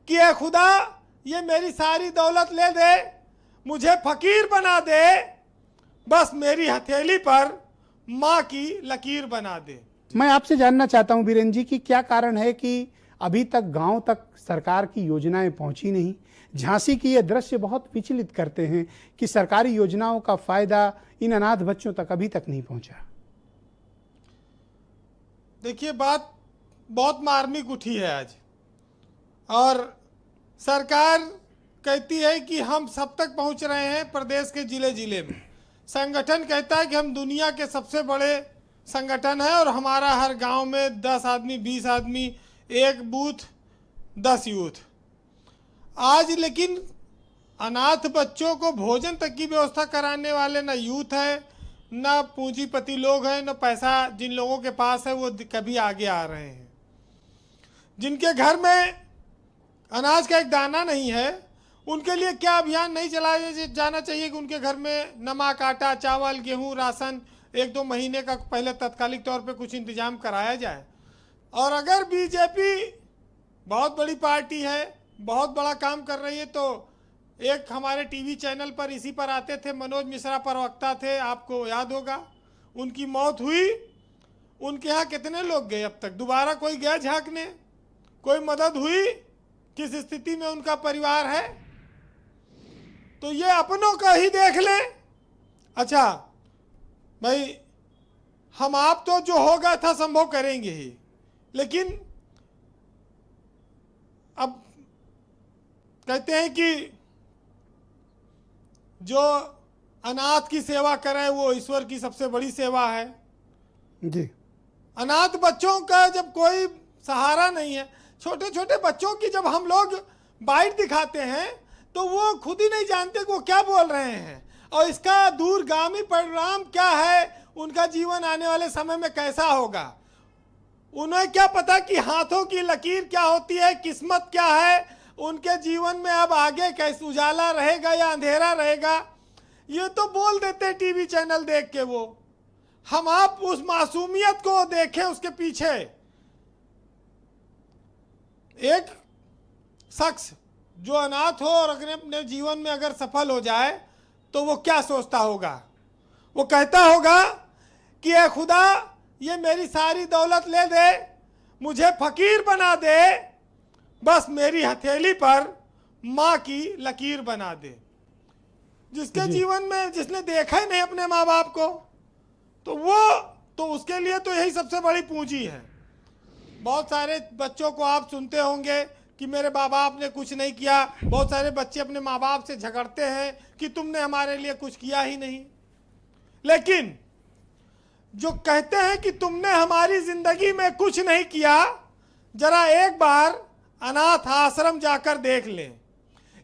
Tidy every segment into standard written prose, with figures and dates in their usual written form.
कि ए खुदा ये मेरी सारी दौलत ले दे, मुझे फकीर बना दे, बस मेरी हथेली पर माँ की लकीर बना दे। मैं आपसे जानना चाहता हूं बीरेन जी कि क्या कारण है कि अभी तक गांव तक सरकार की योजनाएं पहुंची नहीं। झांसी की ये दृश्य बहुत विचलित करते हैं कि सरकारी योजनाओं का फायदा इन अनाथ बच्चों तक अभी तक नहीं पहुंचा। देखिए, बात बहुत मार्मिक उठी है आज, और सरकार कहती है कि हम सब तक पहुंच रहे हैं, प्रदेश के जिले जिले में। संगठन कहता है कि हम दुनिया के सबसे बड़े संगठन है और हमारा हर गांव में 10 आदमी 20 आदमी, एक बूथ 10 यूथ। आज लेकिन अनाथ बच्चों को भोजन तक की व्यवस्था कराने वाले न यूथ है, न पूंजीपति लोग हैं, न पैसा जिन लोगों के पास है वो कभी आगे आ रहे हैं। जिनके घर में अनाज का एक दाना नहीं है, उनके लिए क्या अभियान नहीं चलाया जाना चाहिए कि उनके घर में नमक, आटा, चावल, गेहूं, राशन 1-2 महीने का पहले तत्कालिक तौर पे कुछ इंतजाम कराया जाए। और अगर बीजेपी बहुत बड़ी पार्टी है, बहुत बड़ा काम कर रही है, तो एक हमारे टीवी चैनल पर इसी पर आते थे, मनोज मिश्रा प्रवक्ता थे, आपको याद होगा, उनकी मौत हुई। उनके यहाँ कितने लोग गए अब तक? दोबारा कोई गया झांकने? कोई मदद हुई? किस स्थिति में उनका परिवार है? तो ये अपनों का ही देख लें। अच्छा भाई, हम आप तो जो होगा था संभव करेंगे ही, लेकिन अब कहते हैं कि जो अनाथ की सेवा करे वो ईश्वर की सबसे बड़ी सेवा है जी। अनाथ बच्चों का जब कोई सहारा नहीं है, छोटे छोटे बच्चों की जब हम लोग बाइट दिखाते हैं तो वो खुद ही नहीं जानते कि वो क्या बोल रहे हैं और इसका दूरगामी परिणाम क्या है, उनका जीवन आने वाले समय में कैसा होगा। उन्हें क्या पता कि हाथों की लकीर क्या होती है, किस्मत क्या है, उनके जीवन में अब आगे कैसे उजाला रहेगा या अंधेरा रहेगा। ये तो बोल देते टीवी चैनल देख के। वो हम आप उस मासूमियत को देखें, उसके पीछे एक शख्स जो अनाथ हो और अपने जीवन में अगर सफल हो जाए तो वो क्या सोचता होगा। वो कहता होगा कि ए खुदा ये मेरी सारी दौलत ले दे, मुझे फकीर बना दे, बस मेरी हथेली पर माँ की लकीर बना दे। जिसके जीवन में जिसने देखा ही नहीं अपने माँ बाप को, तो उसके लिए तो यही सबसे बड़ी पूंजी है। बहुत सारे बच्चों को आप सुनते होंगे कि मेरे माँ बाप ने कुछ नहीं किया। बहुत सारे बच्चे अपने माँ बाप से झगड़ते हैं कि तुमने हमारे लिए कुछ किया ही नहीं। लेकिन जो कहते हैं कि तुमने हमारी जिंदगी में कुछ नहीं किया, जरा एक बार अनाथ आश्रम जाकर देख लें,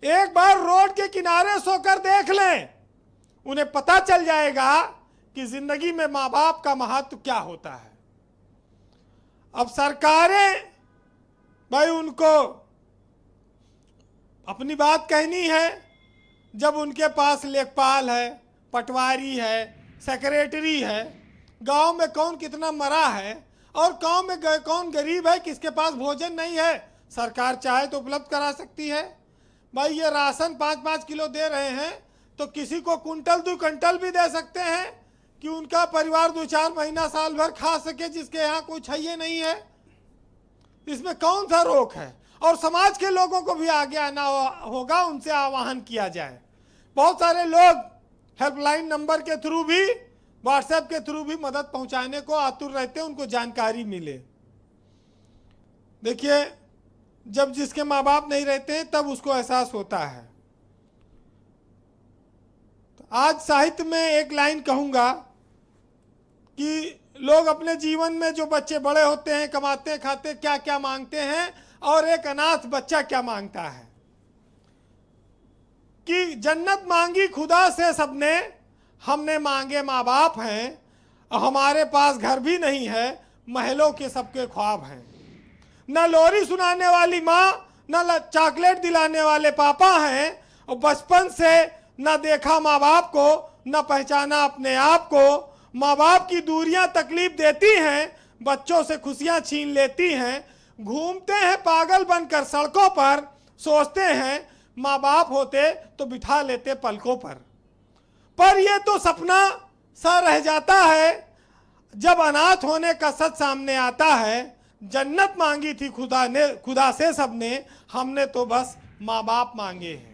एक बार रोड के किनारे सोकर देख लें, उन्हें पता चल जाएगा कि जिंदगी में माँ बाप का महत्व क्या होता है। अब सरकारें भाई उनको अपनी बात कहनी है, जब उनके पास लेखपाल है, पटवारी है, सेक्रेटरी है, गांव में कौन कितना मरा है और गांव में कौन गरीब है, किसके पास भोजन नहीं है, सरकार चाहे तो उपलब्ध करा सकती है। भाई ये राशन 5-5 किलो दे रहे हैं तो किसी को कुंटल 2 कुंटल भी दे सकते हैं कि उनका परिवार 2-4 महीना साल भर खा सके, जिसके यहाँ कोई चाहिए नहीं है। इसमें कौन सा रोक है। और समाज के लोगों को भी आगे आना होगा, उनसे आह्वान किया जाए। बहुत सारे लोग हेल्पलाइन नंबर के थ्रू भी, व्हाट्सएप के थ्रू भी मदद पहुंचाने को आतुर रहते हैं, उनको जानकारी मिले। देखिए, जब जिसके माँ बाप नहीं रहते हैं तब उसको एहसास होता है। तो आज साहित्य में एक लाइन कहूंगा कि लोग अपने जीवन में जो बच्चे बड़े होते हैं, कमाते खाते, क्या क्या मांगते हैं और एक अनाथ बच्चा क्या मांगता है। कि जन्नत मांगी खुदा से सबने, हमने मांगे माँ बाप हैं, और हमारे पास घर भी नहीं है, महलों के सबके ख्वाब हैं। न लोरी सुनाने वाली माँ, न चॉकलेट दिलाने वाले पापा हैं, और बचपन से न देखा माँ बाप को, न पहचाना अपने आप को। माँ बाप की दूरियां तकलीफ देती हैं, बच्चों से खुशियां छीन लेती हैं। घूमते हैं पागल बनकर सड़कों पर, सोचते हैं माँ बाप होते तो बिठा लेते पलकों पर ये तो सपना सा रह जाता है जब अनाथ होने का सच सामने आता है। जन्नत मांगी थी खुदा से सबने, हमने तो बस माँ बाप मांगे हैं।